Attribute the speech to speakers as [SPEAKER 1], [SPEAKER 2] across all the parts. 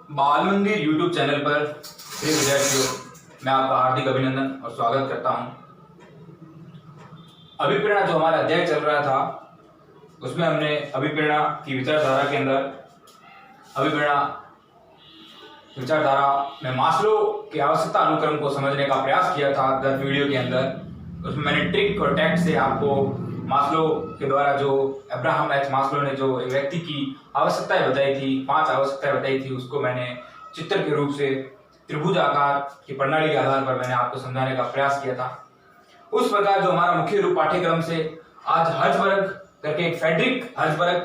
[SPEAKER 1] बाल मंदिर YouTube channel पर प्रिय विद्यार्थियों, मैं आपका हार्दिक अभिनंदन और स्वागत करता हूं। अभिप्रेरणा जो हमारा अध्याय चल रहा था उसमें हमने अभिप्रेरणा की विचारधारा के अंदर अभिप्रेरणा विचारधारा में मास्लो के आवश्यकता अनुक्रम को समझने का प्रयास किया था गत वीडियो के अंदर। उसमें मैंने ट्रिक और टैक्ट से आपको मास्लो के द्वारा जो अब्राहम एच मास्लो ने जो एक व्यक्ति की आवश्यकताएं बताई थी, 5 आवश्यकताएं बताई थी, उसको मैंने चित्र के रूप से त्रिभुज आकार की प्रणाली के आधार पर मैंने आपको समझाने का प्रयास किया था। उस प्रकार जो हमारा मुख्य रूप पाठ्यक्रम से आज हर्ट्जबर्ग करके एक फ्रेडरिक हर्ट्जबर्ग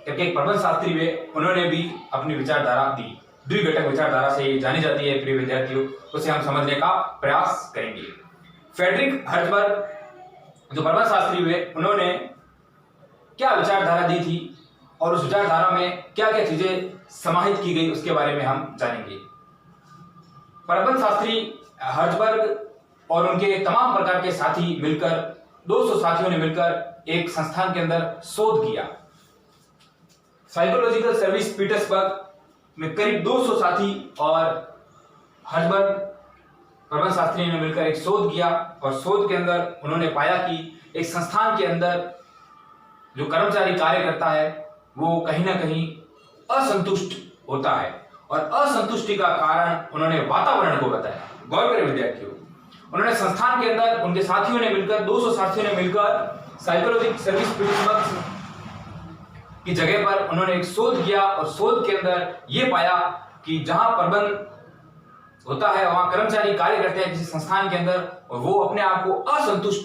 [SPEAKER 1] करके एक प्रबंध शास्त्री हुए, उन्होंने भी अपनी विचारधारा दी। द्विघटक विचारधारा से जानी जाती है प्रिय विद्यार्थियों, उसे हम समझने का प्रयास करेंगे। फ्रेडरिक हर्ट्जबर्ग जो प्रबंध शास्त्री हुए, उन्होंने क्या विचारधारा दी थी और उस विचारधारा में क्या क्या चीजें समाहित की गई उसके बारे में हम जानेंगे। प्रबंध शास्त्री हर्ट्जबर्ग और उनके तमाम प्रकार के साथी मिलकर 200 साथियों ने मिलकर एक संस्थान के अंदर शोध किया। साइकोलॉजिकल सर्विस पीटर्सबर्ग में करीब 200 साथी और हर्ट्जबर्ग प्रबंध शास्त्री ने मिलकर एक शोध किया और शोध के अंदर उन्होंने पाया कि एक संस्थान के अंदर जो कर्मचारी कार्य करता है वो कहीं ना कहीं असंतुष्ट होता है और असंतुष्टि का कारण उन्होंने वातावरण को बताया। गौर करें विद्यार्थियों, उन्होंने संस्थान के अंदर उनके साथियों ने मिलकर 200 साथियों ने मिलकर साइकोलॉजिकल सर्विस पीटर्सबर्ग की जगह पर उन्होंने एक शोध किया और शोध के अंदर यह पाया कि जहां प्रबंध होता है वहां कर्मचारी कार्य करते हैं किसी संस्थान के अंदर और वो अपने आप को असंतुष्ट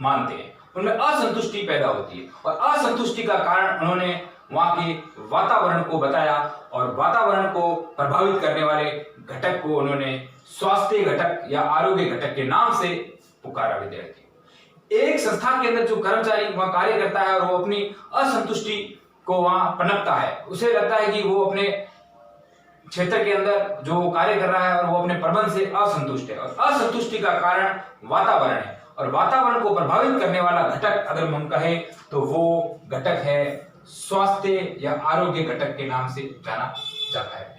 [SPEAKER 1] मानते हैं, उनमें असंतुष्टि पैदा होती है और असंतुष्टि का कारण उन्होंने वहां के वातावरण को बताया और वातावरण को प्रभावित करने वाले घटक को उन्होंने स्वास्थ्य घटक या आरोग्य घटक के नाम से पुकारा। विद्यार्थी, एक संस्थान के अंदर जो कर्मचारी वहां कार्य करता है और वो अपनी असंतुष्टि को वहां पनपता है, उसे लगता है कि वो अपने क्षेत्र के अंदर जो कार्य कर रहा है और वो अपने प्रबंध से असंतुष्ट है और असंतुष्टि का कारण वातावरण है और वातावरण को प्रभावित करने वाला घटक अगर हम कहें तो वो घटक है स्वास्थ्य या आरोग्य घटक के नाम से जाना जाता है।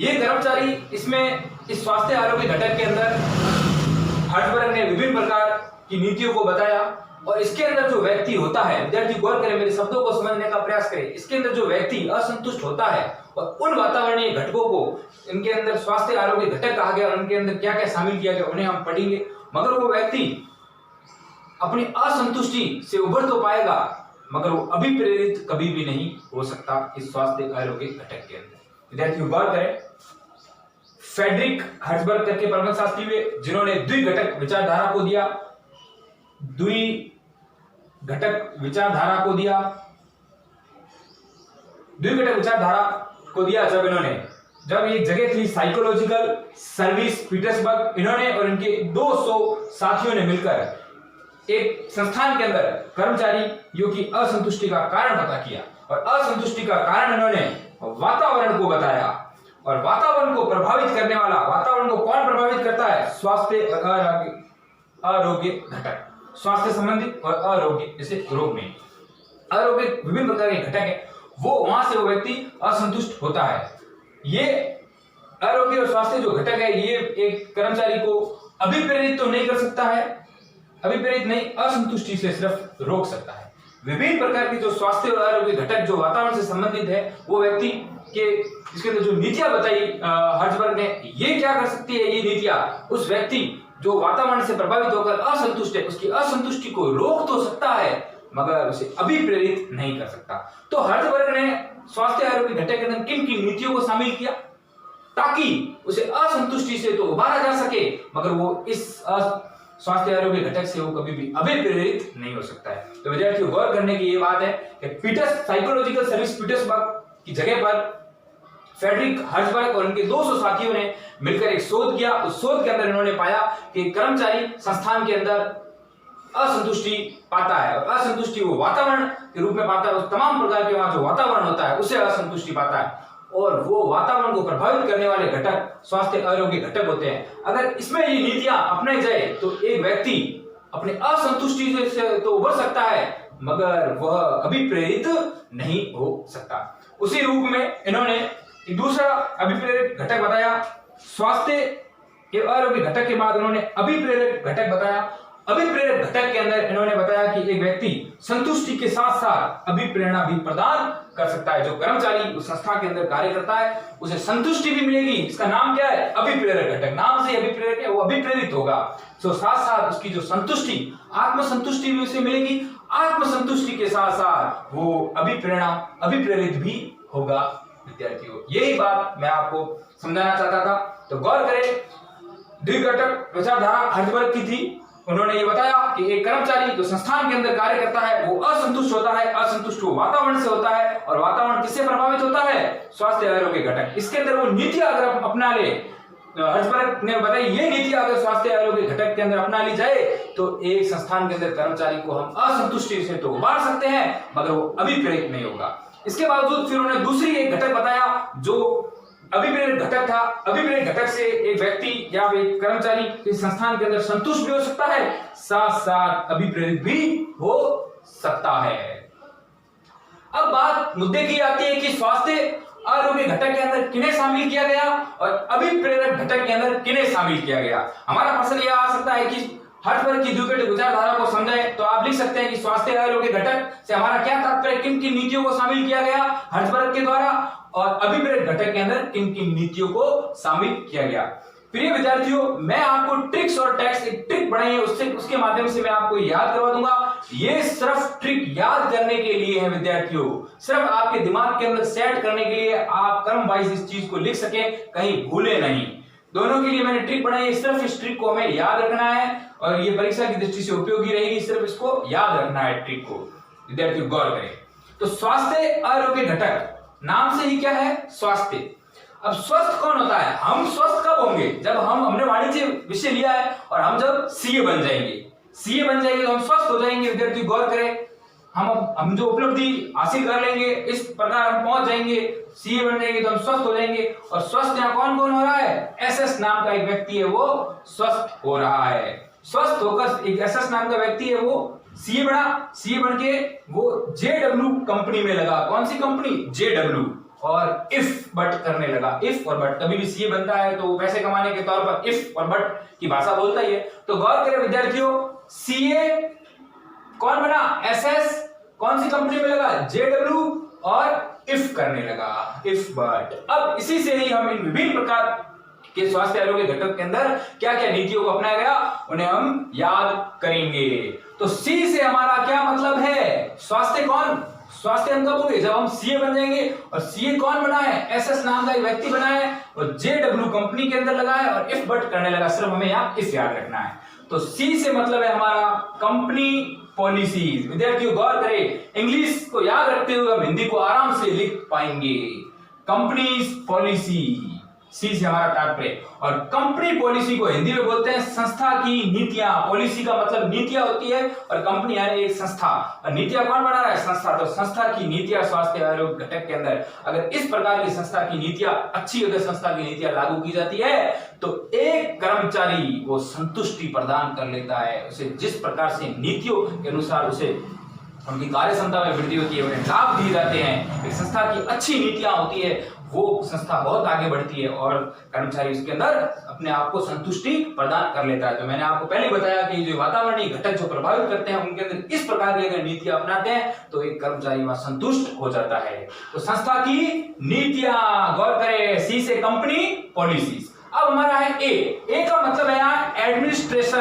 [SPEAKER 1] ये कर्मचारी इसमें इस स्वास्थ्य आरोग्य घटक के अंदर हर्ट्जबर्ग ने विभिन्न प्रकार की नीतियों को बताया और इसके अंदर जो व्यक्ति होता है, विद्यार्थी गौर करें, मेरे शब्दों को समझने का प्रयास करें। इसके अंदर जो व्यक्ति असंतुष्ट होता है और उन वातावरणीय घटकों को इनके अंदर स्वास्थ्य आरोग्य घटक कहा गया और उनके अंदर क्या क्या शामिल किया गया उन्हें हम पढ़ेंगे, मगर वो व्यक्ति अपनी असंतुष्टि से उभर तो पाएगा मगर वो अभिप्रेरित कभी भी नहीं हो सकता इस स्वास्थ्य आरोग्य घटक के अंदर। विद्यार्थी गौर करें, फ्रेडरिक हर्ट्जबर्ग करके प्रबंध शास्त्री हुए जिन्होंने द्विघटक विचारधारा को दिया, द्विघटक विचारधारा को दिया जब एक जगह थी साइकोलॉजिकल सर्विस पीटर्सबर्ग, इन्होंने और इनके 200 साथियों ने मिलकर एक संस्थान के अंदर कर्मचारियों की असंतुष्टि का कारण पता किया और असंतुष्टि का कारण इन्होंने वातावरण को बताया और वातावरण को प्रभावित करने वाला, वातावरण को कौन प्रभावित करता है? स्वास्थ्य और आरोग्य घटक, स्वास्थ्य संबंधित और आरोग्य, जैसे रोग में आरोग्य विभिन्न प्रकार के घटक है, वो वहां से वो व्यक्ति असंतुष्ट होता है। ये आरोग्य और स्वास्थ्य जो घटक है ये एक कर्मचारी को अभिप्रेरित तो नहीं कर सकता है, अभिप्रेरित नहीं, असंतुष्टि से सिर्फ रोक सकता है। विभिन्न प्रकार की जो स्वास्थ्य और आरोग्य घटक जो वातावरण से संबंधित है वो व्यक्ति के इसके अंदर जो नीतियां बताई हर्ट्जबर्ग ने, ये क्या कर सकती है? ये नीतियां उस व्यक्ति जो वातावरण से प्रभावित होकर असंतुष्ट है उसकी असंतुष्टि को रोक तो सकता है मगर उसे अभिप्रेरित नहीं कर सकता। तो हर्ट्जबर्ग ने स्वास्थ्य आरोग्य घटक के अंदर किन किन नीतियों को शामिल किया ताकि उसे असंतुष्टि से तो उबारा जा सके मगर वो इस स्वास्थ्य आरोग्य घटक से वो कभी भी अभिप्रेरित नहीं हो सकता है। तो विद्यार्थियों गौर करने की ये बात है कि साइकोलॉजिकल सर्विस पीटर्सबर्ग की जगह पर फ्रेडरिक हर्ट्जबर्ग और उनके 200 साथियों ने मिलकर एक शोध किया। उस शोध के अंदर इन्होंने पाया कि कर्मचारी संस्थान के अंदर असंतुष्टि पाता है और असंतुष्टि वो वातावरण के रूप में पाता है, उस तमाम प्रकार के वहां जो वातावरण होता है उसे असंतुष्टि पाता है और वो वातावरण को प्रभावित करने वाले घटक स्वास्थ्य आरोग्य घटक होते हैं। अगर इसमें ये नीतियां अपनाई जाए तो एक व्यक्ति अपने असंतुष्टि से तो उभर सकता है मगर वह अभिप्रेरित नहीं हो सकता। उसी रूप में इन्होंने एक दूसरा अभिप्रेरक घटक बताया। स्वास्थ्य के आरोग्य घटक के बाद उन्होंने अभिप्रेरक घटक बताया। अभिप्रेरक घटक के अंदर इन्होंने बताया कि एक व्यक्ति संतुष्टि के साथ साथ अभिप्रेरणा भी प्रदान कर सकता है। जो कर्मचारी उस संस्था के अंदर कार्य करता है उसे संतुष्टि भी मिलेगी। इसका नाम क्या है? अभिप्रेरक घटक। नाम से अभिप्रेरक है, वो अभिप्रेरित होगा। तो साथ साथ उसकी जो संतुष्टि, आत्मसंतुष्टि भी उसे मिलेगी। आत्मसंतुष्टि के साथ साथ वो अभिप्रेरणा, अभिप्रेरित भी होगा। विद्यार्थियों, यही बात मैं आपको समझाना चाहता था। तो गौर करें, द्विघटक विचारधारा हर्जबर्ग की थी। उन्होंने ये बताया कि एक कर्मचारी जो संस्थान के अंदर कार्य करता है वो असंतुष्ट होता है। असंतुष्ट वो वातावरण से होता है, और वातावरण किससे प्रभावित होता है? स्वास्थ्य आरोग्य घटक। इसके अंदर वो नीति अगर अपना ले, हर्जबर्ग ने बताई ये नीति अगर स्वास्थ्य आरोग्य घटक के अंदर अपना ली जाए तो एक संस्थान के अंदर कर्मचारी को हम असंतुष्टि से तो उबार सकते हैं, मगर वो अभिप्रेरित नहीं होगा। इसके बावजूद फिर उन्होंने दूसरी एक घटक बताया जो अभिप्रेरक घटक था। अभिप्रेरक घटक से एक व्यक्ति या एक कर्मचारी इस संस्थान के अंदर संतुष्ट भी हो सकता है, साथ साथ अभिप्रेरित भी हो सकता है। अब बात मुद्दे की आती है कि स्वास्थ्य आरोग्य घटक के अंदर किन्हें शामिल किया गया और अभिप्रेरक घटक के अंदर किन्हें शामिल किया गया। हमारा प्रश्न यह आ सकता है कि हर्जबर्ग की द्विघटक विचारधारा को समझे तो आप लिख सकते हैं कि स्वास्थ्य आरोग्य घटक से हमारा क्या तात्पर्य, किन किन नीतियों को शामिल किया गया हर्जबर्ग के द्वारा, और अभिप्रेरक घटक के अंदर किन किन नीतियों को शामिल किया गया। प्रिय विद्यार्थियों, मैं आपको ट्रिक्स और टैक्स एक ट्रिक बनाई है, उसके माध्यम से मैं आपको याद करवा दूंगा। ये सिर्फ ट्रिक याद करने के लिए है विद्यार्थियों, सिर्फ आपके दिमाग के अंदर सेट करने के लिए, आप क्रम वाइज इस चीज को लिख सके, कहीं भूले नहीं। दोनों के लिए मैंने ट्रिक बनाई है। सिर्फ इस ट्रिक को हमें याद रखना है और ये परीक्षा की दृष्टि से उपयोगी रहेगी। सिर्फ इसको याद रखना है, ट्रिक को। विद्यार्थियों गौर करें। तो स्वास्थ्य आरोग्य घटक नाम से ही क्या है? स्वास्थ्य। अब स्वस्थ कौन होता है? हम स्वस्थ कब होंगे? जब हमने वाणिज्य विषय लिया है और हम जब सीए बन जाएंगे। सीए बन जाएंगे तो हम स्वस्थ हो जाएंगे। विद्यार्थी गौर करें, हम जो उपलब्धि हासिल कर लेंगे, इस प्रकार हम पहुंच जाएंगे, सीए बन जाएंगे तो हम स्वस्थ हो जाएंगे। और स्वस्थ यहाँ कौन कौन हो रहा है? एसएस नाम का एक व्यक्ति है, वो स्वस्थ हो रहा है। स्वस्थ होकर एक एसएस नाम का व्यक्ति है वो सीए बना। सीए बन के वो जेडब्ल्यू कंपनी में लगा। कौन सी कंपनी? जेडब्ल्यू। और इफ बट करने लगा। इफ और बट, कभी भी सीए बनता है तो पैसे कमाने के तौर पर इफ और बट की भाषा बोलता ही है। तो गौर करें विद्यार्थियों, सीए कौन बना? एसएस। कौन सी कंपनी में लगा? जेडब्ल्यू। और इफ करने लगा, इफ बट। अब इसी से ही हम इन विभिन्न प्रकार के स्वास्थ्य आरोग्य घटक के अंदर क्या क्या नीतियों को अपनाया गया उन्हें हम याद करेंगे। तो सी से हमारा क्या मतलब है? स्वास्थ्य कौन? स्वास्थ्य हम कब होंगे? जब हम सीए बन जाएंगे। और सीए कौन बना है? एसएस नाम का एक व्यक्ति बना है और जेडब्ल्यू कंपनी के अंदर लगा है और इफ बट करने लगा। सिर्फ हमें यहाँ इफ याद रखना है। तो सी से मतलब है हमारा कंपनी पॉलिसीज। विद्यार्थियों गौर करें, इंग्लिश को याद रखते हुए हम हिंदी को आराम से लिख पाएंगे। कंपनीज पॉलिसी, सी से हमारा तात्पर्य। और कंपनी पॉलिसी को हिंदी में बोलते हैं संस्था की नीतियां। पॉलिसी का मतलब नीतियां होती है और कंपनी यानी एक संस्था। और नीतियां कौन बना रहा है? संस्था। तो संस्था की नीतियां स्वास्थ्य आरोग्य घटक के अंदर अगर इस प्रकार की संस्था की नीतियां अच्छी अगर संस्था की नीतियां लागू की जाती है तो एक कर्मचारी वो संतुष्टि प्रदान कर लेता है। उसे जिस प्रकार से नीतियों के अनुसार उसे उनकी कार्य क्षमता में वृद्धि होती है, उन्हें लाभ दिए जाते हैं, एक संस्था की अच्छी नीतियां होती है, वो संस्था बहुत आगे बढ़ती है और कर्मचारी उसके अंदर अपने आप को संतुष्टि प्रदान कर लेता है। तो मैंने आपको पहले बताया कि जो वातावरणीय घटक जो प्रभावित करते हैं उनके अंदर इस प्रकार की अगर नीतियां अपनाते हैं तो एक कर्मचारी वहां संतुष्ट हो जाता है। तो संस्था की नीतियां, गौर करें, सी से कंपनी पॉलिसीज। अब हमारा है ए का मतलब है यहाँ एडमिनिस्ट्रेशन।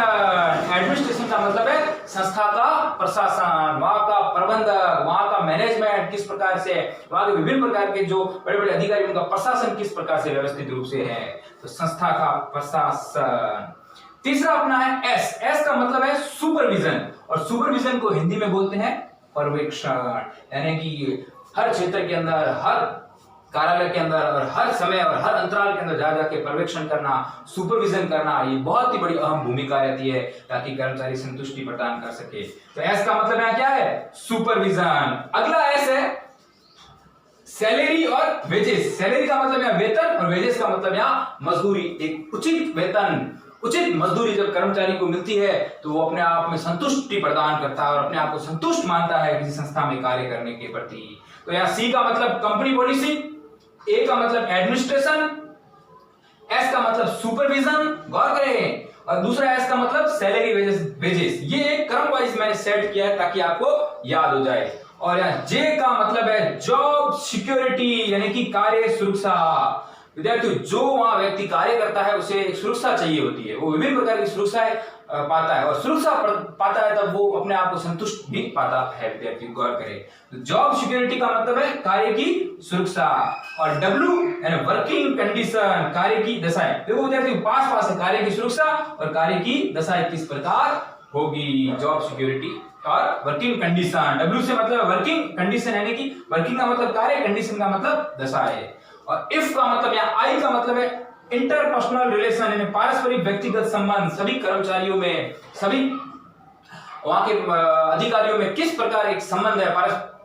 [SPEAKER 1] एडमिनिस्ट्रेशन का मतलब है संस्था का प्रशासन, वहां का प्रबंधक, वहां का मैनेजमेंट किस प्रकार से, वहां के विभिन्न प्रकार के जो बड़े बड़े अधिकारी उनका प्रशासन किस प्रकार से व्यवस्थित रूप से है। तो संस्था का प्रशासन। तीसरा अपना है एस का मतलब है सुपरविजन। और सुपरविजन को हिंदी में बोलते हैं पर्यवेक्षण। यानी कि हर क्षेत्र के अंदर, हर कार्यालय के अंदर और हर समय और हर अंतराल के अंदर जा जाके पर्यवेक्षण करना, सुपरविजन करना, ये बहुत ही बड़ी अहम भूमिका रहती है ताकि कर्मचारी संतुष्टि प्रदान कर सके। तो एस का मतलब यहाँ क्या है? सुपरविजन। अगला एस है सैलरी और वेजेस। सैलरी का मतलब यहाँ वेतन और वेजेस का मतलब यहाँ मजदूरी। एक उचित वेतन उचित मजदूरी जब कर्मचारी को मिलती है तो वो अपने आप में संतुष्टि प्रदान करता है और अपने आप को संतुष्ट मानता है किसी संस्था में कार्य करने के प्रति। तो यहाँ सी का मतलब कंपनी पॉलिसी, ए का मतलब एडमिनिस्ट्रेशन, एस का मतलब सुपरविजन, गौर करें, और दूसरा एस का मतलब सैलरी वेजेस। ये एक क्रम वाइज मैंने सेट किया है ताकि आपको याद हो जाए। और यहाँ जे का मतलब है जॉब सिक्योरिटी यानी कि कार्य सुरक्षा। विद्यार्थियों, जो वहां व्यक्ति कार्य करता है उसे एक सुरक्षा चाहिए होती है, वो विभिन्न प्रकार की सुरक्षाएं पाता है और सुरक्षा पाता है तब वो अपने आप को संतुष्ट भी पाता है। विद्यार्थियों गौर करें, तो जॉब सिक्योरिटी का मतलब है कार्य की सुरक्षा, और डब्ल्यू यानी वर्किंग कंडीशन, कार्य की दशाएं। देखो विद्यार्थियों, पास है कार्य की सुरक्षा और कार्य की दशाएं किस प्रकार होगी, जॉब सिक्योरिटी और वर्किंग कंडीशन। डब्ल्यू से मतलब वर्किंग कंडीशन यानी कि वर्किंग का मतलब कार्य, कंडीशन का मतलब दशा है। और इफ का मतलब या आई का मतलब है इंटरपर्सनल रिलेशन यानी पारस्परिक व्यक्तिगत संबंध। सभी कर्मचारियों में, सभी वहां के अधिकारियों में किस प्रकार एक संबंध है,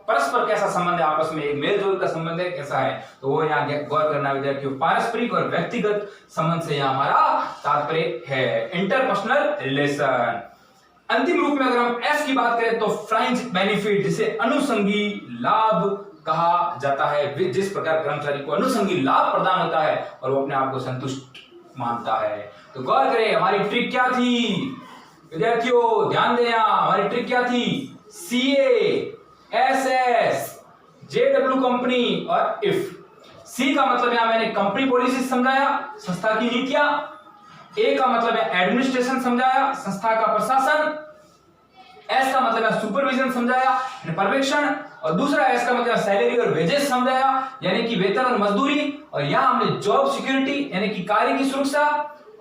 [SPEAKER 1] परस्पर कैसा संबंध है, आपस में एक मेलजोल का संबंध है, कैसा है, तो वो यहाँ गौर करना विद्यार्थियों। पारस्परिक और व्यक्तिगत संबंध से यहाँ हमारा तात्पर्य है इंटरपर्सनल रिलेशन। अंतिम रूप में अगर हम एस की बात करें तो फ्राइंज बेनिफिट, जिसे अनुषंगी लाभ कहा जाता है। जिस प्रकार कर्मचारी को अनुषंगी लाभ प्रदान होता है और वो अपने आप को संतुष्ट मानता है। तो गौर करें हमारी ट्रिक क्या थी विद्यार्थियों, ध्यान दें, हमारी ट्रिक क्या थी, सीए, एसएस, जेडब्ल्यू कंपनी और इफ। सी का मतलब यहां मैंने कंपनी पॉलिसी समझाया, संस्था की नीतियां। ए का मतलब है एडमिनिस्ट्रेशन समझाया, संस्था का प्रशासन। एस का मतलब है सुपरविजन समझाया, पर्यवेक्षण। और दूसरा एस का मतलब सैलरी और वेजेस समझाया यानी कि वेतन और मजदूरी। और यहां हमने जॉब सिक्योरिटी यानी कि कार्य की सुरक्षा,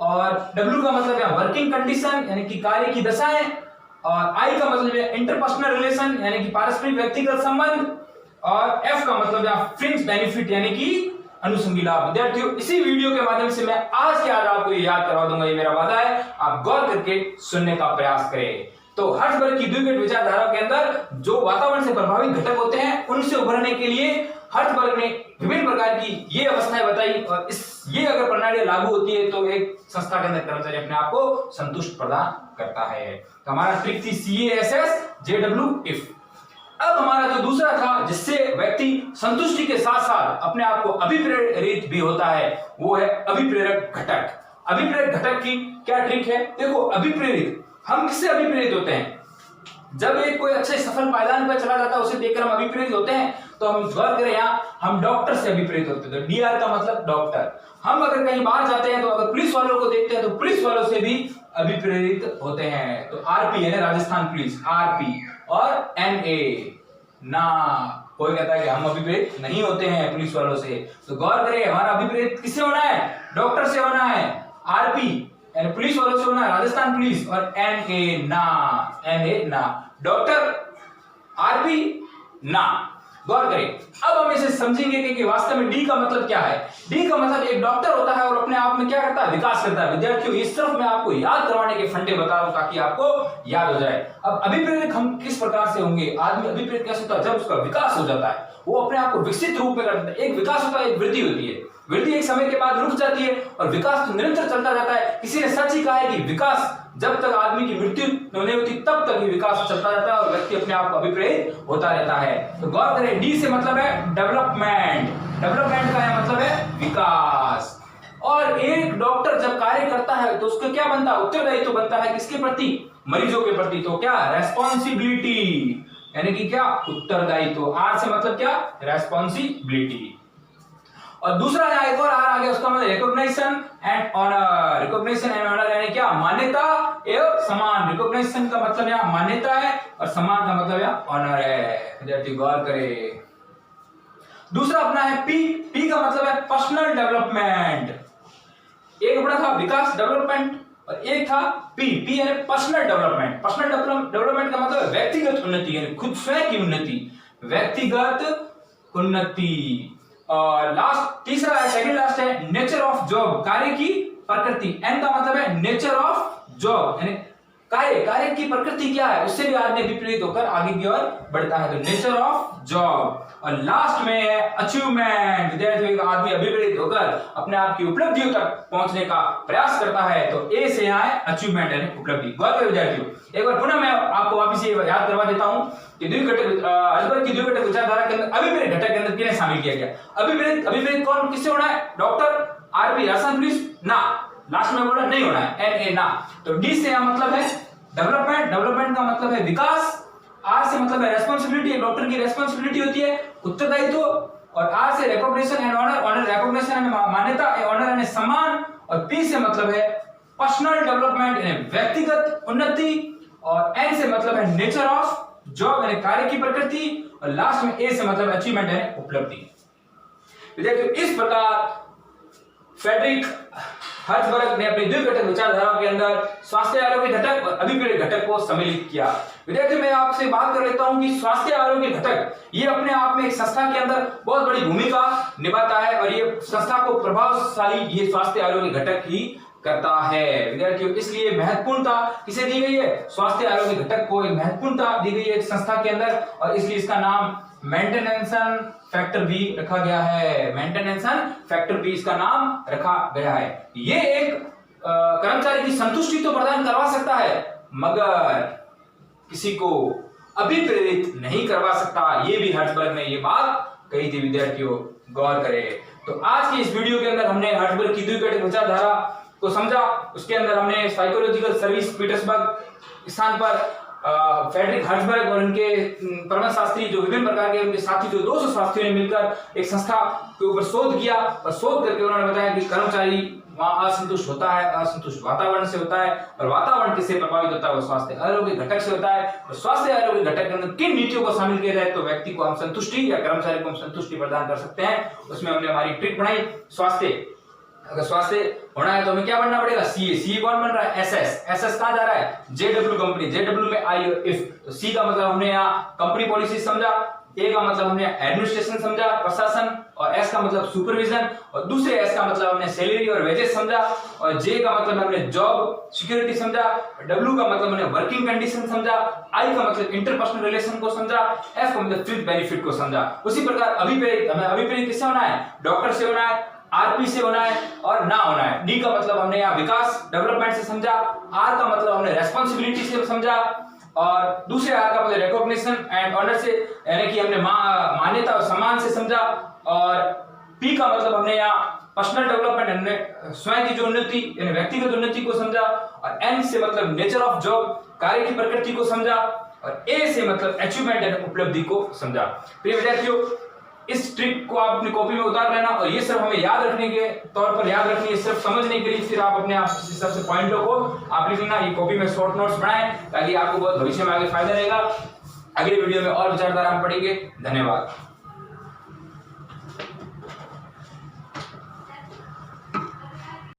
[SPEAKER 1] और डब्ल्यू का मतलब है वर्किंग कंडीशन यानी कि कार्य की दशाएं, और आई का मतलब है इंटरपर्सनल रिलेशन यानी कि पारस्परिक व्यक्तिगत संबंध, और एफ का मतलब है फ्रिंज बेनिफिट यानी कि अनुषंगी लाभ। विद्यार्थियों, इसी वीडियो के माध्यम से मैं आज के आज आपको याद करवा दूंगा, ये मेरा वादा है। आप गौर करके सुनने का प्रयास करें। तो हर्ट्जबर्ग की द्विघट विचारधारा के अंदर जो वातावरण से प्रभावित घटक होते हैं उनसे उभरने के लिए हर्ट्जबर्ग ने विभिन्न प्रकार की ये अवस्थाएं बताई, और ये अगर प्रणाली लागू होती है तो एक संस्था के अंदर कर्मचारी अपने आप को संतुष्ट प्रदान करता है। तो हमारा ट्रिक थी सीएएसएस, जेडब्ल्यू, इफ। अब हमारा जो दूसरा था जिससे व्यक्ति संतुष्टि के साथ साथ अपने आप को अभिप्रेरित भी होता है, वो है अभिप्रेरक घटक। अभिप्रेरक घटक की क्या ट्रिक है, देखो अभिप्रेरित, हम किससे अभिप्रेरित होते हैं, जब एक कोई अच्छे सफल पायदान पर चला जाता है उसे देखकर हम अभिप्रेरित होते हैं। तो हम गौर करें, यहाँ हम डॉक्टर से अभिप्रेरित होते हैं, तो डीआर का मतलब डॉक्टर। हम अगर कहीं बाहर जाते हैं तो अगर पुलिस वालों को देखते हैं तो पुलिस वालों से भी अभिप्रेरित होते हैं। तो आरपी है राजस्थान पुलिस, आरपी, और एनए ना, कोई कहता है कि हम अभिप्रेरित नहीं होते हैं पुलिस वालों से। तो गौर करें हमारा अभिप्रेरित किससे होना है, डॉक्टर से होना है, आरपी यानी पुलिस वालों से होना है राजस्थान पुलिस, और एनए ना, डॉक्टर, आरपी ना। गौर करें, अब हम इसे समझेंगे कि वास्तव में डी का मतलब क्या है। डी का मतलब एक डॉक्टर होता है और अपने आप में क्या करता है, विकास करता है। विद्यार्थियों, इस तरफ मैं आपको याद करवाने के फंडे बता रहा हूं ताकि आपको याद हो जाए। अब अभिप्रेरक हम किस प्रकार से होंगे, आदमी अभिप्रेरित कैसे होता है, जब उसका विकास हो जाता है, वो अपने आप को विकसित रूप में करता है। एक विकास होता है, एक वृद्धि होती है। वृद्धि एक समय के बाद रुक जाती है और विकास तो निरंतर चलता रहता है। किसी ने सच ही कहा है कि विकास जब तक आदमी की मृत्यु नहीं होती तब तक ही विकास चलता रहता है और व्यक्ति अपने आप को अभिप्रेरित होता रहता है। तो गौर करें, डी से मतलब है डेवलपमेंट, डेवलपमेंट का मतलब है विकास। और एक डॉक्टर जब कार्य करता है तो उसका क्या बनता है, उत्तरदायित्व तो बनता है किसके प्रति, मरीजों के प्रति। तो क्या, रेस्पॉन्सिबिलिटी यानी कि क्या, उत्तरदायित्व। आर से मतलब क्या, रेस्पॉन्सिबिलिटी। और दूसरा यहाँ एक और आर आ गया, उसका मतलब recognition and honour. Recognition and honour यानी क्या, मान्यता एवं सम्मान। रिकॉग्निशन का मतलब यहाँ मान्यता है और सम्मान का मतलब यहाँ ऑनर है। विद्यार्थी गौर करें। दूसरा अपना है पी। पी का मतलब है पर्सनल डेवलपमेंट। एक अपना था विकास, डेवलपमेंट, और एक था पी। पी यानी पर्सनल डेवलपमेंट। पर्सनल डेवलपमेंट का मतलब व्यक्तिगत उन्नति यानी खुद स्वयं की उन्नति, व्यक्तिगत उन्नति। और लास्ट तीसरा है, सेकंड लास्ट है नेचर ऑफ जॉब, कार्य की प्रकृति। एन का मतलब है नेचर ऑफ जॉब यानी कार्य की प्रकृति क्या है, उससे भी आदमी विपरीत होकर आगे की ओर बढ़ता है। तो नेचर ऑफ जॉब। और लास्ट में है अचीवमेंट। विद्यार्थियों, एक आदमी अभिप्रेरित होकर अपने आप की उपलब्धियों तक पहुंचने का प्रयास करता है, तो ए से यहाँ है अचीवमेंट यानी उपलब्धि। गौर करें विद्यार्थियों, एक बार पुनः मैं आपको वापस ये याद करवा देता हूं कि हर्ट्जबर्ग की द्विघटक विचारधारा के अंदर अभिप्रेरित घटक के अंदर किन्हें शामिल किया गया। अभिप्रेरित कौन, किससे होना है? डॉक्टर आरपी रासन ना, लास्ट में बोला नहीं होना है, एन ए ना। तो डी से यहाँ मतलब है डेवलपमेंट का मतलब है विकास। आर से मतलब है रेस्पॉन्सिबिलिटी, डॉक्टर की रेस्पॉन्सिबिलिटी होती है उत्तरदायित्व। और आर से recognition and honour recognition and मान्यता, ऑनर यानी सम्मान। और पी से मतलब है पर्सनल डेवलपमेंट यानी व्यक्तिगत उन्नति। और एन से मतलब है नेचर ऑफ जॉब यानी कार्य की प्रकृति। और लास्ट में ए से मतलब अचीवमेंट यानी उपलब्धि। विद्यार्थियों, इस प्रकार फ्रेडरिक हर्ट्जबर्ग ने अपनी द्विघटक विचारधारा के अंदर स्वास्थ्य आरोग्य घटक और अभिप्रेरित घटक को सम्मिलित किया। विद्यार्थियों, मैं आपसे बात कर लेता हूं कि स्वास्थ्य आरोग्य घटक ये अपने आप में एक संस्था के अंदर बहुत बड़ी भूमिका निभाता है और ये संस्था को प्रभावशाली ये स्वास्थ्य आरोग्य घटक ही करता है। विद्यार्थियों, इसलिए महत्वपूर्णता किसे दी गई है? स्वास्थ्य आरोग्य घटक को एक महत्वपूर्णता दी गई है संस्था के अंदर, और इसलिए इसका नाम मेंटेनेंस फैक्टर बी रखा गया है। मेंटेनेंस फैक्टर बी इसका नाम रखा गया है। ये एक कर्मचारी की संतुष्टि तो प्रदान करवा सकता है, मगर किसी को अभिप्रेरित नहीं करवा सकता। ये भी हर्ट्जबर्ग ने ये बात कही थी। विद्यार्थियों, गौर करें। तो आज की इस वीडियो के अंदर हमने हर्ट्जबर्ग की द्विघटक विचारधारा को समझा। उसके अंदर हमने साइकोलॉजिकल सर्विस पीटर्सबर्ग स्थान पर फ्रेडरिक हर्ट्जबर्ग और उनके परमशास्त्री जो विभिन्न प्रकार के उनके साथी जो 200 साथियों ने मिलकर एक संस्था के ऊपर शोध किया, और शोध करके उन्होंने बताया कि कर्मचारी वहां असंतुष्ट होता है, असंतुष्ट वातावरण से होता है, और वातावरण किससे प्रभावित होता है? वो स्वास्थ्य आरोग्य घटक से होता है। और स्वास्थ्य आरोग्य घटक के अंदर किन नीतियों को शामिल किया जाए तो व्यक्ति को हम संतुष्टि या कर्मचारी को हम संतुष्टि प्रदान कर सकते हैं। उसमें हमने हमारी ट्रिक बनाई। स्वास्थ्य अगर स्वास्थ्य होना है तो हमें क्या बनना पड़ेगा? सीए कौन बन रहा है? एसएस कहां जा रहा है? जेडब्ल्यू कंपनी, जेडब्ल्यू में आई और इफ। तो सी का मतलब हमने यहाँ कंपनी पॉलिसी समझा, ए का मतलब हमने एडमिनिस्ट्रेशन समझा, प्रशासन, और एस का मतलब सुपरविजन, और दूसरे एस का मतलब हमने सैलरी और वेजेस समझा, और जे का मतलब हमने जॉब सिक्योरिटी समझा, डब्ल्यू का मतलब हमने वर्किंग कंडीशन समझा, आई का मतलब इंटरपर्सनल रिलेशन को समझा, एफ का मतलब फ्रिंज बेनिफिट को समझा। उसी प्रकार अभिप्रेरित किससे होना है? डॉक्टर से होना है, आरपी से होना है और ना होना है। डी का मतलब हमने यहाँ विकास डेवलपमेंट से समझा, आर का मतलब हमने रेस्पॉन्सिबिलिटी से समझा, और दूसरे आर का मतलब रिकॉग्निशन एंड ऑनर से यानी कि हमने मान्यता और सम्मान से समझा, और पी का मतलब हमने यहाँ पर्सनल डेवलपमेंट हमने स्वयं की जो उन्नति यानी व्यक्तिगत उन्नति को समझा, और एन से मतलब नेचर ऑफ जॉब कार्य की प्रकृति को समझा, और ए से मतलब अचीवमेंट यानी उपलब्धि को समझा। प्रिय विद्यार्थियों, इस ट्रिक को आप अपनी कॉपी में उतार लेना, और ये सब हमें याद रखने के तौर पर याद रखनी है, सिर्फ समझने के लिए। फिर आप अपने आप सबसे पॉइंटों को आप लिख लेना, ये कॉपी में शॉर्ट नोट्स बनाएं ताकि आपको बहुत भविष्य में आगे फायदा रहेगा। अगले वीडियो में और विचारधारा हम पढ़ेंगे। धन्यवाद।